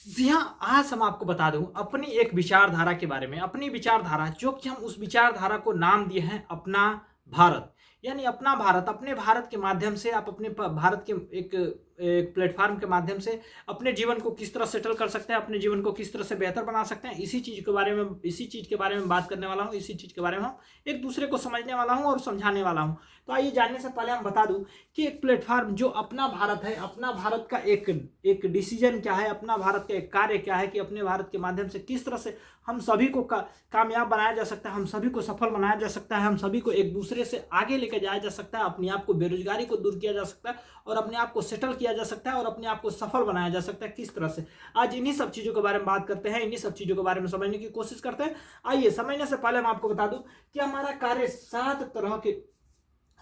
जी हाँ, आज हम आपको बता दूँ अपनी एक विचारधारा के बारे में। अपनी विचारधारा जो कि हम उस विचारधारा को नाम दिए हैं अपना भारत। यानी अपना भारत, अपने भारत के माध्यम से आप अपने भारत के एक एक प्लेटफ़ॉर्म के माध्यम से अपने जीवन को किस तरह सेटल कर सकते हैं, अपने जीवन को किस तरह से बेहतर बना सकते हैं, इसी चीज़ के बारे में बात करने वाला हूँ, इसी चीज़ के बारे में हम एक-दूसरे को समझने वाला हूँ और समझाने वाला हूँ। तो आइए जानने से पहले हम बता दूँ कि एक प्लेटफ़ॉर्म जो अपना भारत है, अपना भारत का एक एक डिसीजन क्या है, अपना भारत का एक कार्य क्या है कि अपने भारत के माध्यम से किस तरह से हम सभी को कामयाब बनाया जा सकता है, हम सभी को सफल बनाया जा सकता है, हम सभी को एक दूसरे से आगे लेकर जाया जा सकता है, अपने आप को बेरोजगारी को दूर किया जा सकता है और अपने आप को सेटल किया जा सकता है और अपने आप को सफल बनाया जा सकता है किस तरह से। आज इन्हीं सब चीज़ों के बारे में बात करते हैं, इन्हीं सब चीज़ों के बारे में समझने की कोशिश करते हैं। आइए समझने से पहले मैं आपको बता दूं कि हमारा कार्य 7 तरह के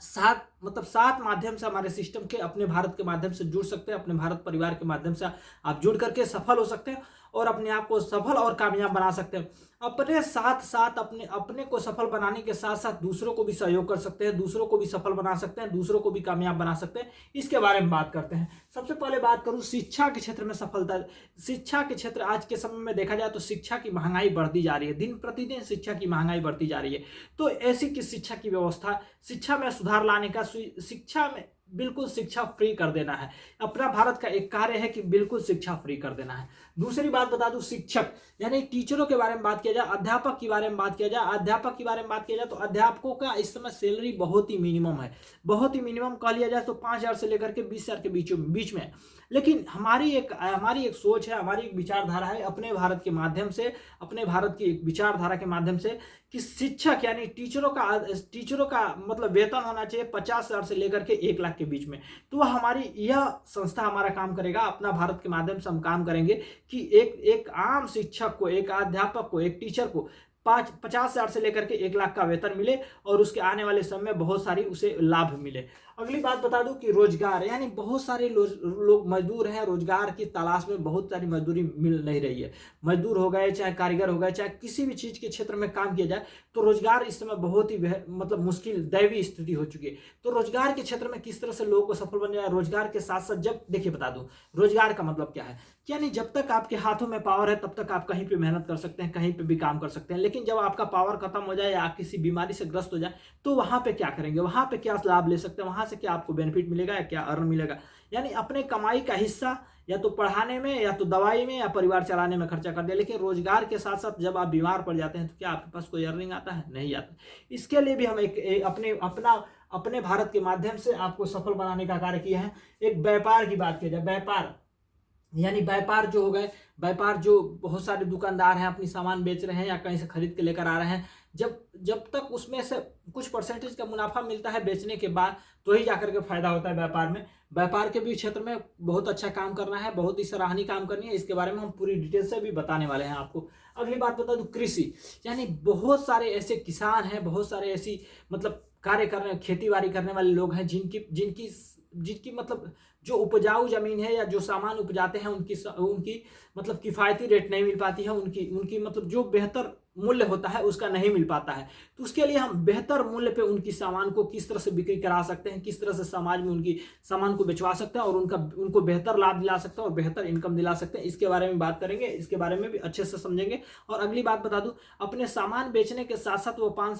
7 माध्यम से हमारे सिस्टम के अपने भारत के माध्यम से जुड़ सकते हैं, अपने भारत परिवार के माध्यम से आप जुड़ करके सफल हो सकते हैं और अपने आप को सफल और कामयाब बना सकते हैं। अपने साथ साथ अपने अपने को सफल बनाने के साथ साथ दूसरों को भी सहयोग कर सकते हैं, दूसरों को भी सफल बना सकते हैं, दूसरों को भी कामयाब बना सकते हैं। इसके बारे में बात करते हैं। सबसे पहले बात करूं शिक्षा के क्षेत्र में सफलता। शिक्षा के क्षेत्र आज के समय में देखा जाए तो शिक्षा की महंगाई बढ़ती जा रही है, दिन प्रतिदिन शिक्षा की महंगाई बढ़ती जा रही है। तो ऐसी की शिक्षा की व्यवस्था, शिक्षा में सुधार लाने का, शिक्षा में बिल्कुल शिक्षा फ्री कर देना है। अपना भारत का एक कार्य है कि बिल्कुल शिक्षा फ्री कर देना है। दूसरी बात बता दूं, शिक्षक यानी टीचरों के बारे में बात किया जाए, अध्यापक के बारे में बात किया जाए, अध्यापक के बारे में बात किया जाए तो अध्यापकों का इस समय सैलरी बहुत ही मिनिमम है, बहुत ही मिनिमम कह लिया जाए तो 5,000 से लेकर के 20,000 के बीच में। लेकिन हमारी एक सोच है, हमारी एक विचारधारा है अपने भारत के माध्यम से, अपने भारत की एक विचारधारा के माध्यम से कि शिक्षक यानी टीचरों का मतलब वेतन होना चाहिए 50,000 से लेकर के 1 लाख के बीच में। तो हमारी यह संस्था हमारा काम करेगा, अपना भारत के माध्यम से हम काम करेंगे कि एक आम शिक्षक को, एक अध्यापक को, एक टीचर को 50,000 से लेकर के 1 लाख का वेतन मिले और उसके आने वाले समय में बहुत सारी उसे लाभ मिले। अगली बात बता दूं कि रोजगार यानी बहुत सारे लोग मजदूर हैं, रोजगार की तलाश में बहुत सारी मजदूरी मिल नहीं रही है। मजदूर हो गए, चाहे कारीगर हो गए, चाहे किसी भी चीज़ के क्षेत्र में काम किया जाए तो रोजगार इस समय बहुत ही मतलब मुश्किल दैवीय स्थिति हो चुकी है। तो रोजगार के क्षेत्र में किस तरह से लोगों को सफल बन जाए, रोजगार के साथ साथ जब देखिए बता दूं रोजगार का मतलब क्या है, यानी जब तक आपके हाथों में पावर है तब तक आप कहीं पे मेहनत कर सकते हैं, कहीं पे भी काम कर सकते हैं। लेकिन जब आपका पावर खत्म हो जाए या आप किसी बीमारी से ग्रस्त हो जाए तो वहां पे क्या करेंगे, वहां पे क्या लाभ ले सकते हैं, वहां से क्या आपको बेनिफिट मिलेगा या क्या अर्न मिलेगा। यानी अपने कमाई का हिस्सा या तो पढ़ाने में या तो दवाई में या परिवार चलाने में खर्चा कर दिया। लेकिन रोजगार के साथ साथ जब आप बीमार पड़ जाते हैं तो क्या आपके पास कोई अर्निंग आता है, नहीं आता। इसके लिए भी हम अपने भारत के माध्यम से आपको सफल बनाने का कार्य किया है। एक व्यापार की बात किया जाए, व्यापार यानी व्यापार जो हो गए, व्यापार जो बहुत सारे दुकानदार हैं अपनी सामान बेच रहे हैं या कहीं से खरीद के लेकर आ रहे हैं, जब जब तक उसमें से कुछ परसेंटेज का मुनाफा मिलता है बेचने के बाद तो ही जाकर के फायदा होता है व्यापार में। व्यापार के भी क्षेत्र में बहुत अच्छा काम करना है, बहुत ही सराहनीय काम करनी है। इसके बारे में हम पूरी डिटेल से भी बताने वाले हैं आपको। अगली बात बता दूं कृषि, यानी बहुत सारे ऐसे किसान हैं, बहुत सारे ऐसी मतलब कार्य करने, खेती बाड़ी करने वाले लोग हैं जिनकी जिनकी जिनकी मतलब जो उपजाऊ जमीन है या जो सामान उपजाते हैं उनकी मतलब किफायती रेट नहीं मिल पाती है, उनकी उनकी मतलब जो बेहतर मूल्य होता है उसका नहीं मिल पाता है। तो उसके लिए हम बेहतर मूल्य पे उनकी सामान को किस तरह से बिक्री करा सकते हैं, किस तरह से समाज में उनकी सामान को बेचवा सकते हैं और उनको बेहतर लाभ दिला सकते हैं और बेहतर इनकम दिला सकते हैं, इसके बारे में बात करेंगे, इसके बारे में भी अच्छे से समझेंगे। और अगली बात बता दूं, अपने सामान बेचने के साथ साथ वो 5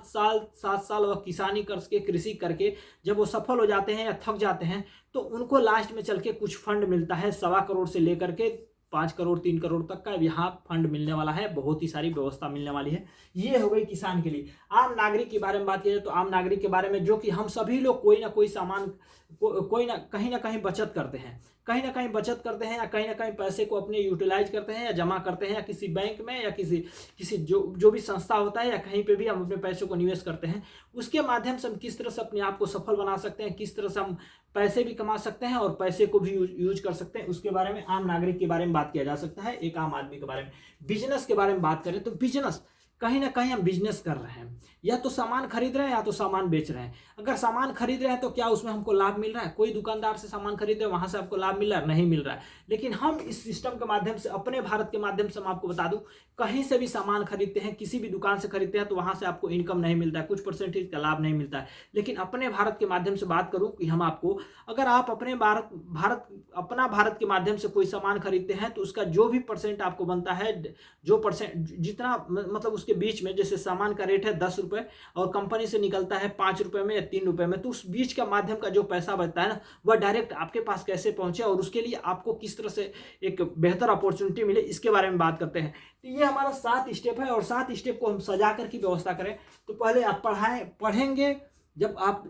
साल 7 साल वह किसानी करके, कृषि करके जब वो सफल हो जाते हैं या थक जाते हैं तो उनको लास्ट में चल के कुछ फंड मिलता है, 1.25 करोड़ से लेकर के 5 करोड़ 3 करोड़ तक का यहाँ फंड मिलने वाला है, बहुत ही सारी व्यवस्था मिलने वाली है। ये हो गई किसान के लिए। आम नागरिक के बारे में बात किया जाए तो आम नागरिक के बारे में जो कि हम सभी लोग कोई ना कोई सामान कोई ना कहीं बचत करते हैं, कहीं ना कहीं बचत करते हैं या कहीं ना कहीं पैसे को अपने यूटिलाइज करते हैं या जमा करते हैं या किसी बैंक में या किसी जो भी संस्था होता है या कहीं पे भी हम अपने पैसे को निवेश करते हैं। उसके माध्यम से हम किस तरह से अपने आप को सफल बना सकते हैं, किस तरह से हम पैसे भी कमा सकते हैं और पैसे को भी यूज कर सकते हैं, उसके बारे में आम नागरिक के बारे में बात किया जा सकता है। एक आम आदमी के बारे में, बिजनेस के बारे में बात करें तो बिजनेस कहीं ना कहीं हम बिजनेस कर रहे हैं, या तो सामान खरीद रहे हैं या तो सामान बेच रहे हैं। अगर सामान खरीद रहे हैं तो क्या उसमें हमको लाभ मिल रहा है? कोई दुकानदार से सामान खरीद रहे हैं, वहां से आपको लाभ मिल रहा है? नहीं मिल रहा है। लेकिन हम इस सिस्टम के माध्यम से, अपने भारत के माध्यम से, हम आपको बता दूं, कहीं से भी सामान खरीदते हैं, किसी भी दुकान से खरीदते हैं, तो वहां से आपको इनकम नहीं मिलता है, कुछ परसेंटेज का लाभ नहीं मिलता है। लेकिन अपने भारत के माध्यम से बात करूं कि हम आपको, अगर आप अपने अपना भारत के माध्यम से कोई सामान खरीदते हैं तो उसका जो भी परसेंट आपको बनता है, जो परसेंट जितना मतलब उसके बीच में, जैसे सामान का रेट है 10 रुपये और कंपनी से निकलता है 5 रुपये में या 3 रुपये में, तो उस बीच का माध्यम का जो पैसा बचता है ना, वह डायरेक्ट आपके पास कैसे पहुंचे और उसके लिए आपको किस तरह से एक बेहतर अपॉर्चुनिटी मिले, इसके बारे में बात करते हैं। तो ये हमारा 7 स्टेप है और 7 स्टेप को हम सजा कर की व्यवस्था करें। तो पहले आप पढ़ेंगे, जब आप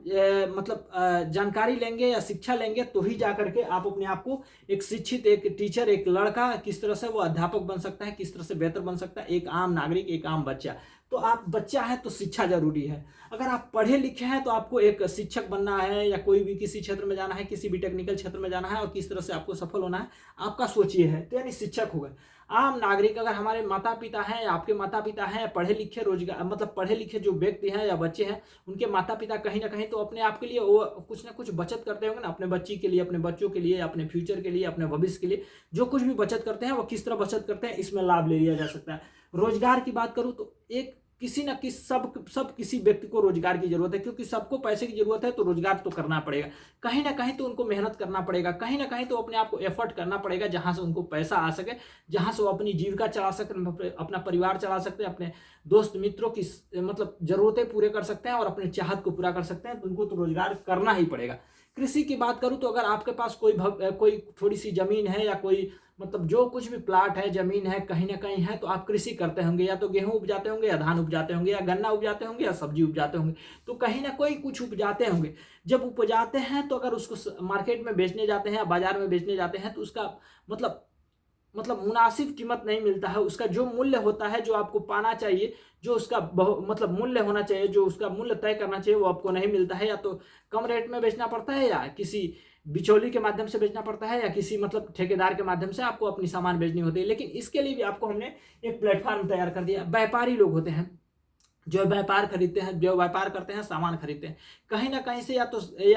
जानकारी लेंगे या शिक्षा लेंगे तो ही जा करके आप अपने आप को एक शिक्षित, एक टीचर, एक लड़का किस तरह से वो अध्यापक बन सकता है, किस तरह से बेहतर बन सकता है, एक आम नागरिक, एक आम बच्चा। तो आप बच्चा है तो शिक्षा जरूरी है। अगर आप पढ़े लिखे हैं तो आपको एक शिक्षक बनना है, या कोई भी किसी क्षेत्र में जाना है, किसी भी टेक्निकल क्षेत्र में जाना है, और किस तरह से आपको सफल होना है, आपका सोचिए है, तो यानी शिक्षक हो गए। आम नागरिक, अगर हमारे माता पिता हैं या आपके माता पिता हैं पढ़े लिखे, रोजगार पढ़े लिखे जो व्यक्ति हैं या बच्चे हैं, उनके माता पिता कहीं ना कहीं तो अपने आप के लिए वो कुछ ना कुछ बचत करते होंगे ना, अपने बच्ची के लिए, अपने बच्चों के लिए, अपने फ्यूचर के लिए, अपने भविष्य के लिए जो कुछ भी बचत करते हैं, वो किस तरह बचत करते हैं, इसमें लाभ ले लिया जा सकता है। रोजगार की बात करूं तो एक किसी न किसी सब किसी व्यक्ति को रोजगार की जरूरत है, क्योंकि सबको पैसे की जरूरत है, तो रोजगार तो करना पड़ेगा। कहीं ना कहीं तो उनको मेहनत करना पड़ेगा, कहीं ना कहीं तो अपने आप को एफर्ट करना पड़ेगा, जहां से उनको पैसा आ सके, जहां से वो अपनी जीविका चला सकते, अपना परिवार चला सकते हैं, अपने दोस्त मित्रों की जरूरतें पूरे कर सकते हैं और अपने चाहत को पूरा कर सकते हैं, तो उनको तो रोजगार करना ही पड़ेगा। कृषि की बात करूं तो अगर आपके पास कोई थोड़ी सी जमीन है, या कोई जो कुछ भी प्लाट है, जमीन है, कहीं ना कहीं है, तो आप कृषि करते होंगे, या तो गेहूं उपजाते होंगे, या धान उपजाते होंगे, या गन्ना उपजाते होंगे, या सब्जी उपजाते होंगे, तो कहीं ना कोई कुछ उपजाते होंगे। जब उपजाते हैं तो अगर उसको मार्केट में बेचने जाते हैं, बाजार में बेचने जाते हैं, तो उसका मुनासिब कीमत नहीं मिलता है। उसका जो मूल्य होता है, जो आपको पाना चाहिए, जो उसका मूल्य होना चाहिए, जो उसका मूल्य तय करना चाहिए, वो आपको नहीं मिलता है। या तो कम रेट में बेचना पड़ता है, या किसी बिचौली के माध्यम से बेचना पड़ता है, या किसी ठेकेदार के माध्यम से आपको अपनी सामान बेचनी होती है। लेकिन इसके लिए भी आपको हमने एक प्लेटफॉर्म तैयार कर दिया। व्यापारी लोग होते हैं जो व्यापार खरीदते हैं, जो व्यापार करते हैं, सामान खरीदते हैं, कहीं ना कहीं से या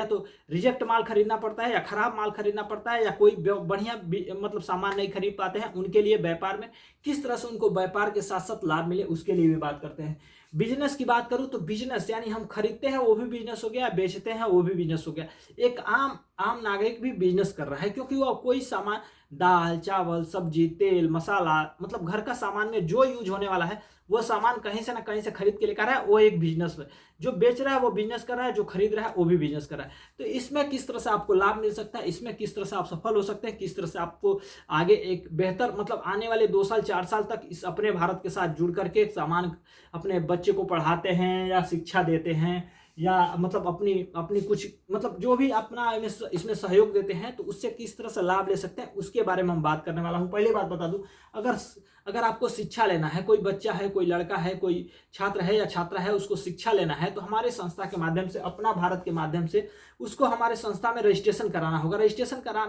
तो रिजेक्ट माल खरीदना पड़ता है, या खराब माल खरीदना पड़ता है, या कोई बढ़िया सामान नहीं खरीद पाते हैं। उनके लिए व्यापार में किस तरह से उनको व्यापार के साथ साथ लाभ मिले, उसके लिए भी बात करते हैं। बिजनेस की बात करूं तो बिजनेस यानी हम खरीदते हैं वो भी बिजनेस हो गया, बेचते हैं वो भी बिजनेस हो गया। एक आम नागरिक भी बिजनेस कर रहा है, क्योंकि वो कोई सामान, दाल चावल सब्जी तेल मसाला, घर का सामान में जो यूज होने वाला है, वो सामान कहीं से ना कहीं से खरीद के लेकर आ रहा है, वो एक बिजनेस है। जो बेच रहा है वो बिजनेस कर रहा है, जो खरीद रहा है वो भी बिजनेस कर रहा है। तो इसमें किस तरह से आपको लाभ मिल सकता है, इसमें किस तरह से आप सफल हो सकते हैं, किस तरह से आपको आगे एक बेहतर आने वाले 2 साल 4 साल तक इस अपने भारत के साथ जुड़ करके सामान अपने बच्चे को पढ़ाते हैं, या शिक्षा देते हैं, या अपनी कुछ जो भी अपना इसमें सहयोग देते हैं, तो उससे किस तरह से लाभ ले सकते हैं, उसके बारे में हम बात करने वाला हूं। पहली बात बता दूं, अगर आपको शिक्षा लेना है, कोई बच्चा है, कोई लड़का है, कोई छात्र है या छात्रा है, उसको शिक्षा लेना है, तो हमारे संस्था के माध्यम से, अपना भारत के माध्यम से उसको हमारे संस्था में रजिस्ट्रेशन कराना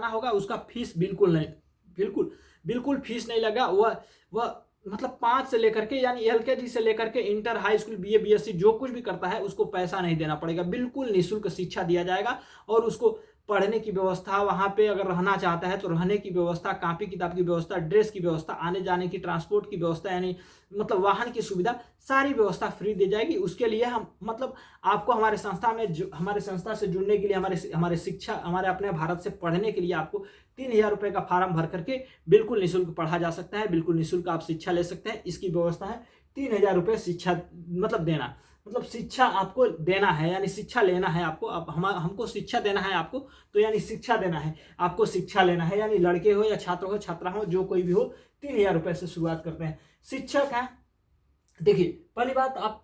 होगा। उसका फीस बिल्कुल फीस नहीं लगा। वह 5 से लेकर के, यानी LKG से लेकर के inter, high school, BA BSc जो कुछ भी करता है, उसको पैसा नहीं देना पड़ेगा। बिल्कुल निःशुल्क शिक्षा दिया जाएगा, और उसको पढ़ने की व्यवस्था, वहाँ पे अगर रहना चाहता है तो रहने की व्यवस्था, कॉपी किताब की व्यवस्था, ड्रेस की व्यवस्था, आने जाने की, ट्रांसपोर्ट की व्यवस्था, यानी वाहन की सुविधा, सारी व्यवस्था फ्री दी जाएगी। उसके लिए हम आपको हमारे संस्था से जुड़ने के लिए, हमारे अपने भारत से पढ़ने के लिए आपको 3,000 रुपये का फॉर्म भर करके बिल्कुल निःशुल्क पढ़ा जा सकता है। बिल्कुल निःशुल्क आप शिक्षा ले सकते हैं। इसकी व्यवस्था है 3,000 रुपये शिक्षा देना, शिक्षा आपको देना है, यानी शिक्षा लेना है आपको। हमको शिक्षा देना है आपको, तो यानी शिक्षा देना है आपको, शिक्षा लेना है, यानी लड़के हो या छात्र हो, छात्रा हो, जो कोई भी हो, 3,000 रुपये से शुरुआत करते हैं। शिक्षक है, देखिए पहली बात, आप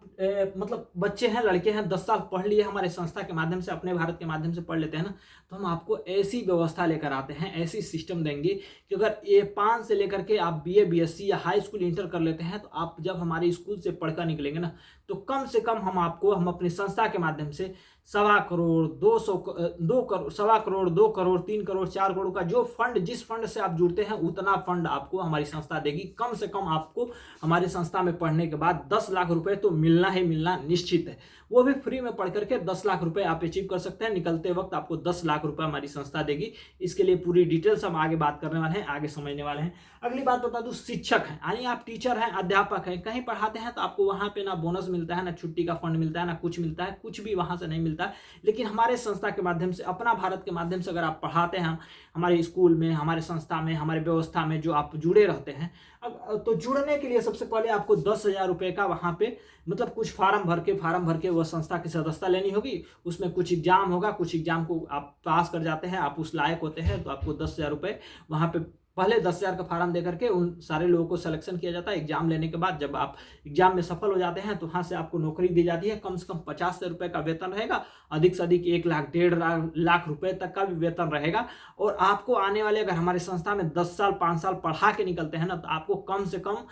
मतलब बच्चे हैं, लड़के हैं, 10 साल पढ़ लिए हमारे संस्था के माध्यम से, अपने भारत के माध्यम से पढ़ लेते हैं ना, तो हम आपको ऐसी व्यवस्था लेकर आते हैं, ऐसी सिस्टम देंगे कि अगर ये 5 से लेकर के आप BA BSc या हाई स्कूल इंटर कर लेते हैं, तो आप जब हमारे स्कूल से पढ़कर निकलेंगे ना, तो कम से कम हम अपनी संस्था के माध्यम से 1.25 करोड़, 2 करोड़, 1.25 करोड़, 2 करोड़, 3 करोड़, 4 करोड़ का जो फंड, जिस फंड से आप जुड़ते हैं उतना फंड आपको हमारी संस्था देगी। कम से कम आपको हमारी संस्था में पढ़ने के बाद 10 लाख रुपए तो मिलना ही मिलना निश्चित है। वो भी फ्री में पढ़ करके 10 लाख रुपए आप अचीव कर सकते हैं। निकलते वक्त आपको 10 लाख रुपए हमारी संस्था देगी। इसके लिए पूरी डिटेल्स हम आगे बात करने वाले हैं, आगे समझने वाले हैं। अगली बात बता दूं, शिक्षक हैं, यानी आप टीचर हैं, अध्यापक हैं, कहीं पढ़ाते हैं, तो आपको वहां पे ना बोनस मिलता है, ना छुट्टी का फंड मिलता है, ना कुछ मिलता है, कुछ भी वहां से नहीं मिलता है। लेकिन हमारे संस्था के माध्यम से, अपना भारत के माध्यम से अगर आप पढ़ाते हैं, हमारे स्कूल में, हमारे संस्था में, हमारे व्यवस्था में जो आप जुड़े रहते हैं, अब तो जुड़ने के लिए सबसे पहले आपको 10,000 रुपए का वहां पे मतलब कुछ फार्म भर के वह संस्था की सदस्यता लेनी होगी। उसमें कुछ एग्जाम होगा, कुछ एग्जाम को आप पास कर जाते हैं, आप उस लायक होते हैं, तो आपको 10,000 रुपए वहां पे पहले 10,000 का फार्म दे करके उन सारे लोगों को सिलेक्शन किया जाता है। एग्जाम लेने के बाद जब आप एग्जाम में सफल हो जाते हैं, तो वहां से आपको नौकरी दी जाती है। कम से कम 50,000 रुपए का वेतन रहेगा, अधिक से अधिक 1 लाख, 1.5 लाख रुपए तक का भी वेतन रहेगा। और आपको आने वाले, अगर हमारे संस्था में 10 साल 5 साल पढ़ा के निकलते हैं ना, तो आपको कम से कम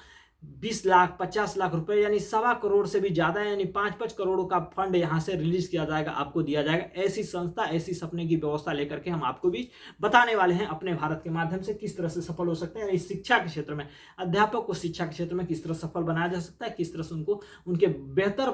20 लाख 50 लाख रुपए, यानी 1.25 करोड़ से भी ज्यादा, यानी 5-5 करोड़ का फंड यहाँ से रिलीज किया जाएगा, आपको दिया जाएगा। ऐसी संस्था, ऐसी सपने की व्यवस्था लेकर के हम आपको भी बताने वाले हैं अपने भारत के माध्यम से किस तरह से सफल हो सकते हैं। इस शिक्षा के क्षेत्र में, अध्यापक को शिक्षा के क्षेत्र में किस तरह सफल बनाया जा सकता है, किस तरह से उनको उनके बेहतर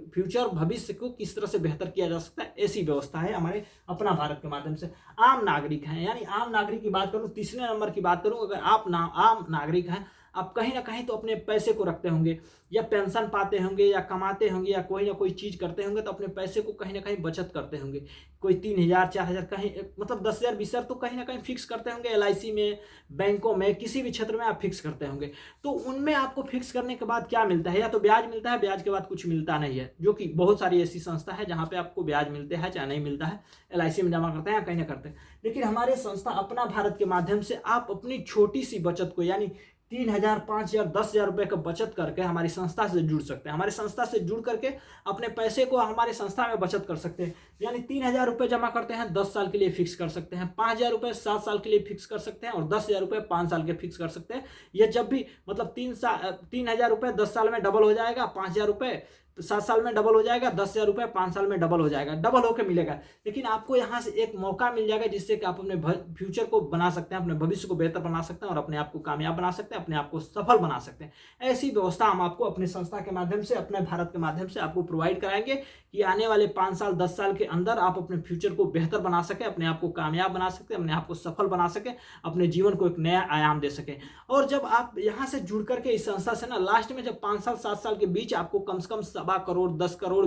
फ्यूचर, भविष्य को किस तरह से बेहतर किया जा सकता है, ऐसी व्यवस्था है हमारे अपना भारत के माध्यम से। आम नागरिक हैं, यानी आम नागरिक की बात करूं, तीसरे नंबर की बात करूं, अगर आप आम नागरिक हैं, आप कहीं ना कहीं तो अपने पैसे को रखते होंगे, या पेंशन पाते होंगे, या कमाते होंगे, या कोई ना कोई चीज करते होंगे, तो अपने पैसे को कहीं ना कहीं बचत करते होंगे। कोई 3,000 4,000, कहीं मतलब 10,000 20,000 तो कहीं ना कहीं फिक्स करते होंगे, LIC में, बैंकों में, किसी भी क्षेत्र में आप फिक्स करते होंगे। तो उनमें आपको फिक्स करने के बाद क्या मिलता है? या तो ब्याज मिलता है, ब्याज के बाद कुछ मिलता नहीं है, जो कि बहुत सारी ऐसी संस्था है जहां पे आपको ब्याज मिलते हैं, चाहे नहीं मिलता है, LIC में जमा करते हैं या कहीं ना करते हैं। लेकिन हमारे संस्था अपना भारत के माध्यम से आप अपनी छोटी सी बचत को, यानी 3,000 5,000 10,000 रुपए का बचत करके हमारी संस्था से जुड़ सकते हैं। हमारे संस्था से जुड़ करके अपने पैसे को हमारे संस्था में बचत कर सकते हैं। यानी 3,000 रुपए जमा करते हैं, 10 साल के लिए फिक्स कर सकते हैं, 5,000 रुपए 7 साल के लिए फिक्स कर सकते हैं, और 10,000 रुपए 5 साल के फिक्स कर सकते हैं। ये जब भी मतलब 3,000 रुपए 10 साल में डबल हो जाएगा, 5,000 रुपए 7 साल में डबल हो जाएगा, 10,000 रुपए 5 साल में डबल हो जाएगा, डबल होकर मिलेगा। लेकिन आपको यहाँ से एक मौका मिल जाएगा जिससे कि आप अपने फ्यूचर को बना सकते हैं, अपने भविष्य को बेहतर बना सकते हैं, और अपने आप को कामयाब बना सकते हैं, अपने आप को सफल बना सकते हैं। ऐसी व्यवस्था हम आपको अपनी संस्था के माध्यम से, अपने भारत के माध्यम से आपको प्रोवाइड कराएंगे कि आने वाले 5 साल 10 साल के अंदर आप अपने फ्यूचर को बेहतर बना सके, अपने आप को कामयाब बना सकते, अपने आप को सफल बना सके, अपने जीवन को एक नया आयाम दे सके। और जब आप यहाँ से जुड़ करके इस संस्था से ना, लास्ट में जब 5 साल 7 साल के बीच आपको कम से कम 1.25 करोड़, 10 करोड़,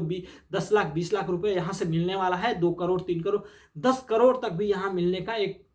10 लाख 20 लाख रुपए यहाँ से मिलने वाला है, 2 करोड़ 3 करोड़ 10 करोड़ तक भी यहाँ मिलने का एक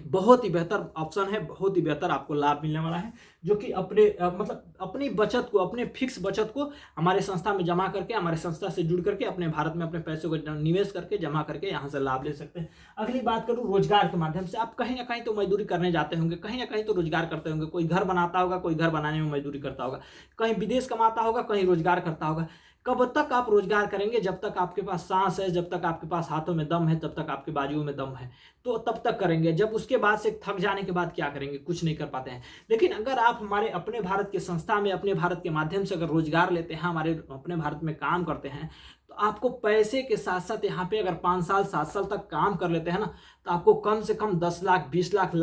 बहुत ही बेहतर ऑप्शन है, बहुत ही बेहतर आपको लाभ मिलने वाला है, जो कि अपने मतलब अपनी बचत को, अपने फिक्स बचत को हमारे संस्था में जमा करके, हमारे संस्था से जुड़ करके अपने भारत में अपने पैसों को निवेश करके, जमा करके यहाँ से लाभ ले सकते हैं। अगली बात करूँ रोजगार के माध्यम से, आप कहीं ना कहीं तो मजदूरी करने जाते होंगे, कहीं ना कहीं तो रोजगार करते होंगे। कोई घर बनाता होगा, कोई घर बनाने में मजदूरी करता होगा, कहीं विदेश कमाता होगा, कहीं रोजगार करता होगा। कब तक आप रोजगार करेंगे? जब तक आपके पास सांस है, जब तक आपके पास हाथों में दम है, तब तक आपके बाजुओं में दम है, तो तब तक करेंगे। जब उसके बाद से थक जाने के बाद क्या करेंगे? कुछ नहीं कर पाते हैं। लेकिन अगर आप हमारे अपने भारत के संस्था में, अपने भारत के माध्यम से अगर रोजगार लेते हैं, हमारे अपने भारत में काम करते हैं, तो आपको पैसे के साथ साथ यहाँ पे अगर 5 साल 7 साल तक काम कर लेते हैं ना, तो आपको कम से कम 10 लाख 20 लाख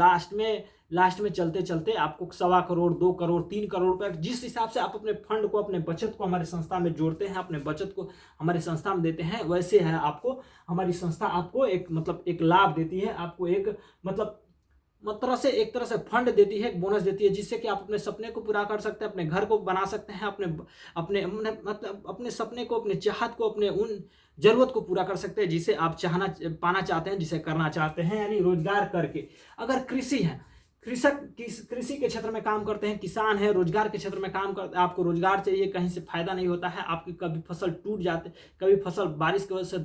लास्ट में चलते चलते आपको 1.25 करोड़ 2 करोड़ 3 करोड़ रुपए, जिस हिसाब से आप अपने फंड को, अपने बचत को हमारे संस्था में जोड़ते हैं, अपने बचत को हमारे संस्था में देते हैं, वैसे है आपको हमारी संस्था आपको एक लाभ देती है, आपको एक एक तरह से फंड देती है, एक बोनस देती है, जिससे कि आप अपने सपने को पूरा कर सकते हैं, अपने घर को बना सकते हैं, अपने सपने को, अपने चाहत को, अपने उन जरूरत को पूरा कर सकते हैं जिसे आप पाना चाहते हैं, जिसे करना चाहते हैं, यानी रोजगार करके। अगर कृषि है, कृषि के क्षेत्र में काम करते हैं, किसान है, रोजगार के क्षेत्र में काम करते हैं, आपको रोजगार चाहिए, कहीं से फायदा नहीं होता है, आपकी कभी फसल टूट जाते, कभी फसल बारिश की वजह से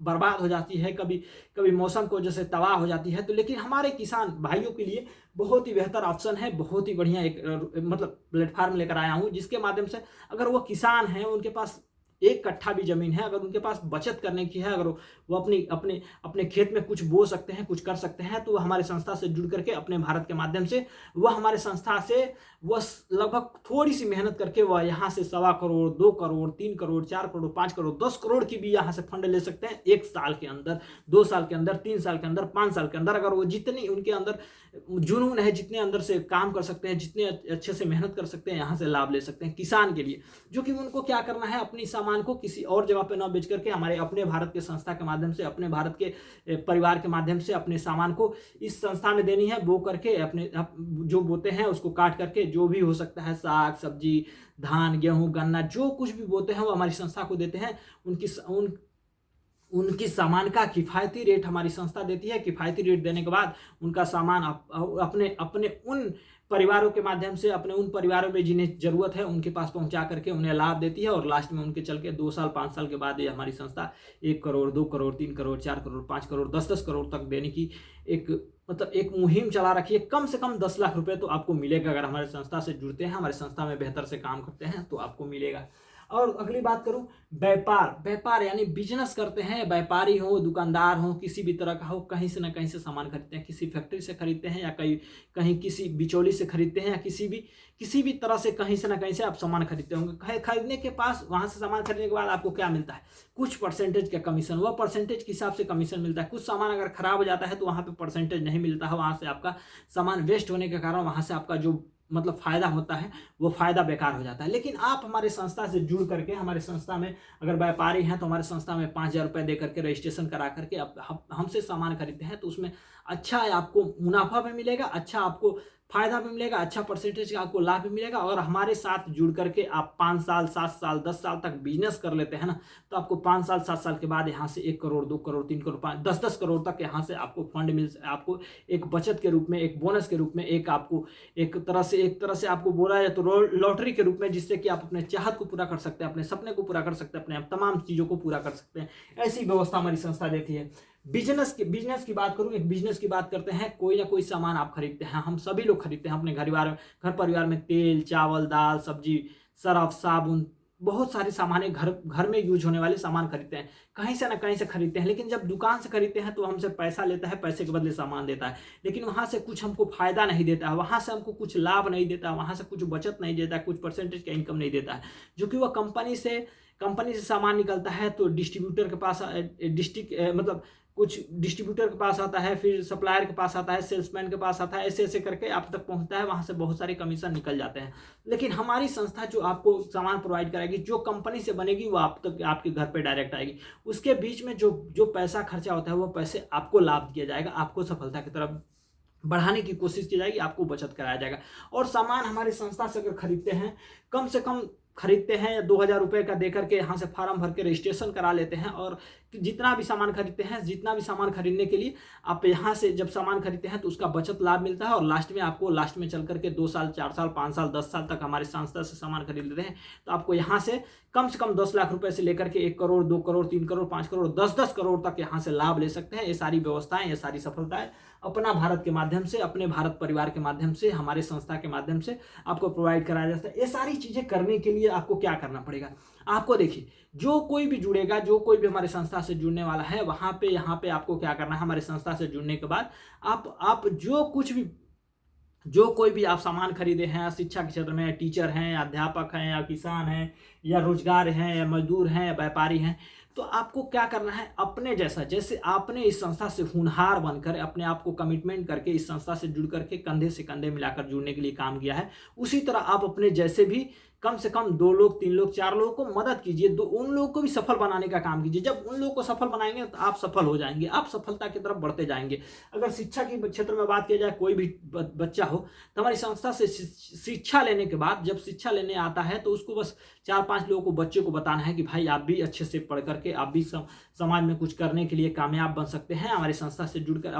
बर्बाद हो जाती है, कभी कभी मौसम की वजह से तबाह हो जाती है। तो लेकिन हमारे किसान भाइयों के लिए बहुत ही बेहतर ऑप्शन है, बहुत ही बढ़िया एक मतलब प्लेटफार्म लेकर आया हूँ, जिसके माध्यम से अगर वो किसान हैं, उनके पास 1 कट्ठा भी जमीन है, अगर उनके पास बचत करने की है, अगर वो अपनी अपने अपने खेत में कुछ बो सकते हैं, कुछ कर सकते हैं, तो वो हमारे संस्था से जुड़ करके अपने भारत के माध्यम से वह हमारे संस्था से वह लगभग थोड़ी सी मेहनत करके वह यहाँ से 1.25 करोड़, 2 करोड़, 3 करोड़, 4 करोड़, 5 करोड़, 10 करोड़ की भी यहाँ से फंड ले सकते हैं 1 साल के अंदर, 2 साल के अंदर, 3 साल के अंदर, 5 साल के अंदर। अगर वो जितनी उनके अंदर जुनून है, जितने अंदर से काम कर सकते हैं, जितने अच्छे से मेहनत कर सकते हैं, यहाँ से लाभ ले सकते हैं किसान के लिए। जो कि उनको क्या करना है, अपनी सामान को किसी और जगह पे न बेच करके हमारे अपने भारत के संस्था के माध्यम से, अपने भारत के परिवार के माध्यम से अपने सामान को इस संस्था में देनी है, बो करके अपने जो बोते हैं उसको काट करके, जो भी हो सकता है साग सब्जी, धान, गेहूं, गन्ना, जो कुछ भी बोते हैं वो हमारी संस्था को देते हैं। उनकी सामान का किफ़ायती रेट हमारी संस्था देती है। किफ़ायती रेट देने के बाद उनका सामान अपने उन परिवारों के माध्यम से, अपने उन परिवारों में जिन्हें ज़रूरत है उनके पास पहुंचा करके उन्हें लाभ देती है। और लास्ट में उनके चल के 2 साल 5 साल के बाद ये हमारी संस्था 1 करोड़, 2 करोड़, 3 करोड़, 4 करोड़, 5 करोड़, 10-10 करोड़ तक देने की एक मुहिम चला रखी है। कम से कम 10 लाख रुपए तो आपको मिलेगा अगर हमारे संस्था से जुड़ते हैं, हमारे संस्था में बेहतर से काम करते हैं तो आपको मिलेगा। और अगली बात करूं, व्यापार यानी बिजनेस करते हैं, व्यापारी हो, दुकानदार हो, किसी भी तरह का हो, कहीं से ना कहीं से सामान खरीदते हैं, किसी फैक्ट्री से खरीदते हैं या कहीं किसी बिचौली से खरीदते हैं, या किसी भी तरह से कहीं से ना कहीं से आप सामान खरीदते होंगे। खरीदने के पास वहां से सामान खरीदने के बाद आपको क्या मिलता है, कुछ परसेंटेज का कमीशन, वह परसेंटेज के हिसाब से कमीशन मिलता है। कुछ सामान अगर खराब हो जाता है तो वहां पे परसेंटेज नहीं मिलता है, वहां से आपका सामान वेस्ट होने के कारण वहां से आपका जो मतलब फायदा होता है वो फायदा बेकार हो जाता है। लेकिन आप हमारे संस्था से जुड़ करके, हमारे संस्था में अगर व्यापारी हैं तो हमारे संस्था में 5,000 रुपये दे करके रजिस्ट्रेशन करा करके हमसे सामान खरीदते हैं तो उसमें अच्छा आपको मुनाफा भी मिलेगा, अच्छा आपको फायदा भी मिलेगा, अच्छा परसेंटेज का आपको लाभ भी मिलेगा। और हमारे साथ जुड़ करके आप 5 साल, 7 साल, 10 साल तक बिजनेस कर लेते हैं ना, तो आपको 5 साल, 7 साल के बाद यहाँ से 1 करोड़, 2 करोड़, 3 करोड़, 5, 10-10 करोड़ तक यहाँ से आपको फंड आपको एक बचत के रूप में, एक बोनस के रूप में, एक तरह से आपको बोला जाए तो लॉटरी के रूप में, जिससे कि आप अपने चाहत को पूरा कर सकते हैं, अपने सपने को पूरा कर सकते हैं, अपने तमाम चीज़ों को पूरा कर सकते हैं। ऐसी व्यवस्था हमारी संस्था देती है। बिजनेस की बात करूं, एक बिजनेस की बात करते हैं। कोई ना कोई सामान आप खरीदते हैं, हम सभी लोग खरीदते हैं अपने घर परिवार में तेल, चावल, दाल, सब्जी, सरफ, साबुन, बहुत सारे सामान घर में यूज होने वाले सामान खरीदते हैं, कहीं से ना कहीं से खरीदते हैं। लेकिन जब दुकान से खरीदते हैं तो हमसे पैसा लेता है, पैसे के बदले सामान देता है, लेकिन वहां से कुछ हमको फायदा नहीं देता है, वहां से हमको कुछ लाभ नहीं देता है, वहां से कुछ बचत नहीं देता है, कुछ परसेंटेज का इनकम नहीं देता है। जो कि वह कंपनी से सामान निकलता है तो डिस्ट्रीब्यूटर के पास मतलब कुछ डिस्ट्रीब्यूटर के पास आता है, फिर सप्लायर के पास आता है, सेल्समैन के पास आता है, ऐसे करके आप तक पहुंचता है, वहां से बहुत सारे कमीशन निकल जाते हैं। लेकिन हमारी संस्था जो आपको सामान प्रोवाइड कराएगी, जो कंपनी से बनेगी वो आप तक आपके घर पे डायरेक्ट आएगी। उसके बीच में जो पैसा खर्चा होता है वो पैसे आपको लाभ दिया जाएगा, आपको सफलता की तरफ बढ़ाने की कोशिश की जाएगी, आपको बचत कराया जाएगा। और सामान हमारी संस्था से अगर खरीदते हैं, कम से कम खरीदते हैं या 2,000 रुपये का दे करके यहाँ से फार्म भर के रजिस्ट्रेशन करा लेते हैं। और जितना भी सामान खरीदते हैं, जितना भी सामान खरीदने के लिए आप यहाँ से जब सामान खरीदते हैं तो उसका बचत लाभ मिलता है। और लास्ट में चल करके 2 साल, 4 साल, 5 साल, 10 साल तक हमारी संस्था से सामान खरीद लेते हैं तो आपको यहाँ से कम 10 लाख रुपए से लेकर के 1 करोड़, 2 करोड़, 3 करोड़, 5 करोड़, 10-10 करोड़ तक यहाँ से लाभ ले सकते हैं। ये सारी व्यवस्थाएं, ये सारी सफलताएं अपना भारत के माध्यम से, अपने भारत परिवार के माध्यम से, हमारे संस्था के माध्यम से आपको प्रोवाइड कराया जाता है। ये सारी चीजें करने के लिए आपको क्या करना पड़ेगा, आपको देखिए, जो कोई भी जुड़ेगा, जो कोई भी हमारे संस्था से जुड़ने वाला है, यहाँ पे आपको क्या करना है, हमारे संस्था से जुड़ने के बाद आप जो कोई भी आप सामान खरीदे हैं, शिक्षा के क्षेत्र में टीचर हैं, अध्यापक हैं, या किसान हैं, या रोजगार हैं, या मजदूर हैं, या व्यापारी हैं, तो आपको क्या करना है, अपने जैसे आपने इस संस्था से होनहार बनकर अपने आप को कमिटमेंट करके इस संस्था से जुड़ करके कंधे से कंधे मिलाकर जुड़ने के लिए काम किया है, उसी तरह आप अपने जैसे भी कम से कम 2 लोग, 3 लोग, 4 लोगों को मदद कीजिए, उन लोगों को भी सफल बनाने का काम कीजिए। जब उन लोगों को सफल बनाएंगे तो आप सफल हो जाएंगे, आप सफलता की तरफ बढ़ते जाएंगे। अगर शिक्षा के क्षेत्र में बात किया जाए, कोई भी बच्चा हो तो हमारी संस्था से शिक्षा लेने के बाद, जब शिक्षा लेने आता है तो उसको बस 4-5 लोगों को, बच्चे को बताना है कि भाई आप भी अच्छे से पढ़ करके आप भी समाज में कुछ करने के लिए कामयाब बन सकते हैं। हमारी संस्था से जुड़कर,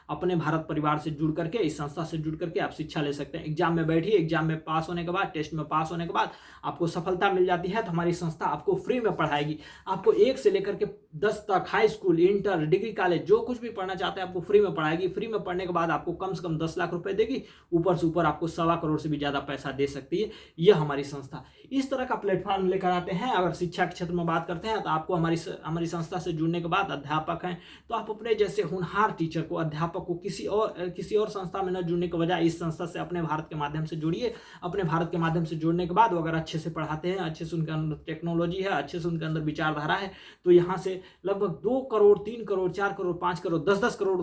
अपने भारत परिवार से जुड़ करके, इस संस्था से जुड़ करके आप शिक्षा ले सकते हैं। एग्जाम में बैठिए, एग्जाम में पास होने के बाद, टेस्ट में पास होने के बाद आपको सफलता मिल जाती है तो हमारी संस्था आपको फ्री में पढ़ाएगी। आपको 1 से लेकर के 10 तक, high school, inter, degree college, जो कुछ भी पढ़ना चाहते हैं आपको फ्री में पढ़ाएगी। फ्री में पढ़ने के बाद आपको कम से कम 10 लाख रुपए देगी, ऊपर से ऊपर आपको 1.25 करोड़ से भी ज्यादा पैसा दे सकती है यह हमारी संस्था। इस तरह का प्लेटफॉर्म लेकर आते हैं। अगर शिक्षा के क्षेत्र में बात करते हैं तो आपको हमारी संस्था से जुड़ने के बाद, अध्यापक हैं तो आप अपने जैसे होनहार टीचर को, अध्यापक को किसी और संस्था में न जुड़ने के बजाय इस संस्था से अपने भारत के माध्यम से जुड़िए। अपने भारत के माध्यम से जुड़ने के बाद वो अगर अच्छे से पढ़ाते हैं, अच्छे से उनके अंदर टेक्नोलॉजी है, अच्छे से उनके अंदर विचारधारा है, तो यहाँ से लगभग 2 करोड़, 3 करोड़, 4 करोड़, 5 करोड़, 10-10 करोड़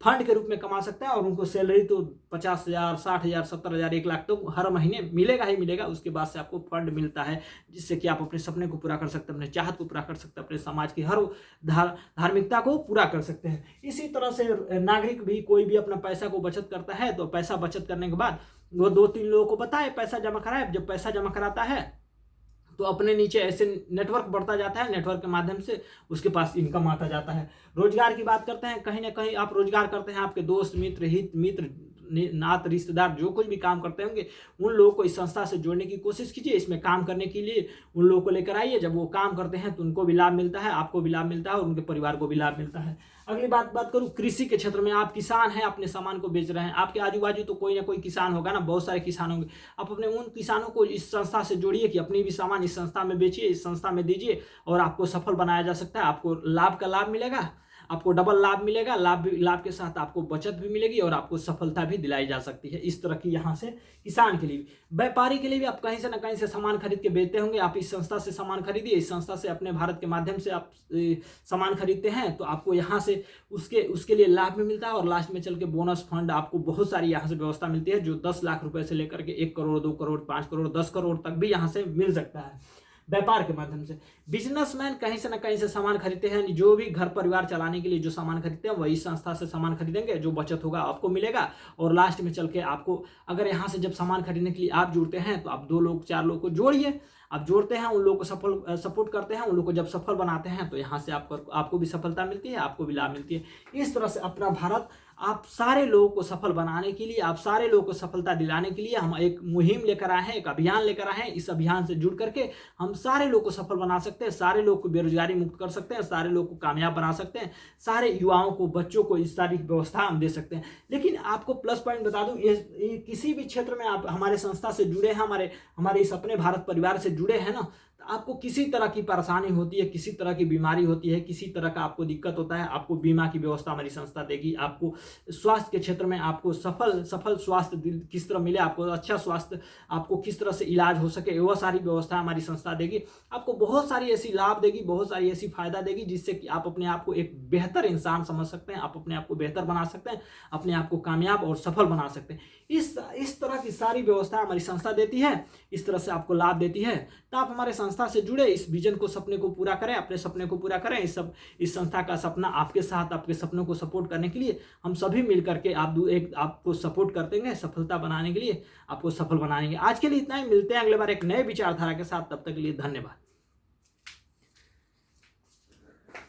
फंड के रूप में कमा सकते हैं। और उनको सैलरी तो 50,000, 60,000, 70,000, 1 लाख तो हर महीने मिलेगा ही मिलेगा। उसके बाद से आपको फंड मिलता है जिससे कि आप अपने सपने को पूरा कर सकते हैं, अपने चाहत को पूरा कर सकते हैं, अपने समाज की हर धार्मिकता को पूरा कर सकते हैं। इसी तरह से नागरिक भी, कोई भी अपना पैसा को बचत करता है तो पैसा बचत करने के बाद वो 2-3 लोगों को बताए पैसा जमा कराए। जब पैसा जमा कराता है तो अपने नीचे ऐसे नेटवर्क बढ़ता जाता है, नेटवर्क के माध्यम से उसके पास इनकम आता जाता है। रोजगार की बात करते हैं, कहीं ना कहीं आप रोजगार करते हैं, आपके दोस्त, मित्र, हित मित्र, नात, रिश्तेदार जो कुछ भी काम करते होंगे उन लोगों को इस संस्था से जोड़ने की कोशिश कीजिए। इसमें काम करने के लिए उन लोगों को लेकर आइए। जब वो काम करते हैं तो उनको भी लाभ मिलता है, आपको भी लाभ मिलता है और उनके परिवार को भी लाभ मिलता है। अगली बात करूं कृषि के क्षेत्र में। आप किसान हैं, अपने सामान को बेच रहे हैं, आपके आजू बाजू तो कोई ना कोई किसान होगा ना, बहुत सारे किसान होंगे। आप अपने उन किसानों को इस संस्था से जोड़िए कि अपनी भी सामान इस संस्था में बेचिए, इस संस्था में दीजिए और आपको सफल बनाया जा सकता है। आपको लाभ का लाभ मिलेगा, आपको डबल लाभ मिलेगा, लाभ के साथ आपको बचत भी मिलेगी और आपको सफलता भी दिलाई जा सकती है। इस तरह की यहाँ से किसान के लिए भी, व्यापारी के लिए भी, आप कहीं से ना कहीं से सामान खरीद के बेचते होंगे, आप इस संस्था से सामान खरीदिए। इस संस्था से अपने भारत के माध्यम से आप सामान खरीदते हैं तो आपको यहाँ से उसके लिए लाभ भी मिलता है और लास्ट में चल के बोनस फंड, आपको बहुत सारी यहाँ से व्यवस्था मिलती है जो 10 लाख रुपए से लेकर के 1 करोड़, 2 करोड़, 5 करोड़, 10 करोड़ तक भी यहाँ से मिल सकता है व्यापार के माध्यम से। बिजनेसमैन कहीं से ना कहीं से सामान खरीदते हैं, जो भी घर परिवार चलाने के लिए जो सामान खरीदते हैं वही संस्था से सामान खरीदेंगे, जो बचत होगा आपको मिलेगा और लास्ट में चल के आपको, अगर यहाँ से जब सामान खरीदने के लिए आप जुड़ते हैं तो आप 2 लोग, 4 लोग को जोड़िए। आप जोड़ते हैं, उन लोगों को सपोर्ट करते हैं, उन लोगों को जब सफल बनाते हैं तो यहाँ से आपको भी सफलता मिलती है, आपको भी लाभ मिलती है। इस तरह से अपना भारत, आप सारे लोगों को सफल बनाने के लिए, आप सारे लोगों को सफलता दिलाने के लिए हम एक मुहिम लेकर आए हैं, एक अभियान लेकर आए हैं। इस अभियान से जुड़ करके हम सारे लोगों को सफल बना सकते हैं, सारे लोगों को बेरोजगारी मुक्त कर सकते हैं, सारे लोगों को कामयाब बना सकते हैं, सारे युवाओं को, बच्चों को इस सारी व्यवस्था हम दे सकते हैं। लेकिन आपको प्लस पॉइंट बता दूं, किसी भी क्षेत्र में आप हमारे संस्था से जुड़े हैं, हमारे इस अपने भारत परिवार से जुड़े हैं ना, आपको किसी तरह की परेशानी होती है, किसी तरह की बीमारी होती है, किसी तरह का आपको दिक्कत होता है, आपको बीमा की व्यवस्था हमारी संस्था देगी। आपको स्वास्थ्य के क्षेत्र में आपको सफल स्वास्थ्य किस तरह मिले, आपको अच्छा स्वास्थ्य, आपको किस तरह से इलाज हो सके, वह सारी व्यवस्था हमारी संस्था देगी। आपको बहुत सारी ऐसी लाभ देगी, बहुत सारी ऐसी फायदा देगी जिससे कि आप अपने आप को एक बेहतर इंसान समझ सकते हैं, आप अपने आप को बेहतर बना सकते हैं, अपने आप को कामयाब और सफल बना सकते हैं। इस तरह की सारी व्यवस्था हमारी संस्था देती है, इस तरह से आपको लाभ देती है। तो आप हमारे संस्था से जुड़े, इस विजन को, सपने को पूरा करें, अपने सपने को पूरा करें। इस संस्था का सपना आपके साथ, आपके सपनों को सपोर्ट करने के लिए हम सभी मिलकर के आपको सपोर्ट कर देंगे, सफलता बनाने के लिए आपको सफल बनाएंगे। आज के लिए इतना ही, मिलते हैं अगले बार एक नए विचारधारा के साथ। तब तक के लिए धन्यवाद।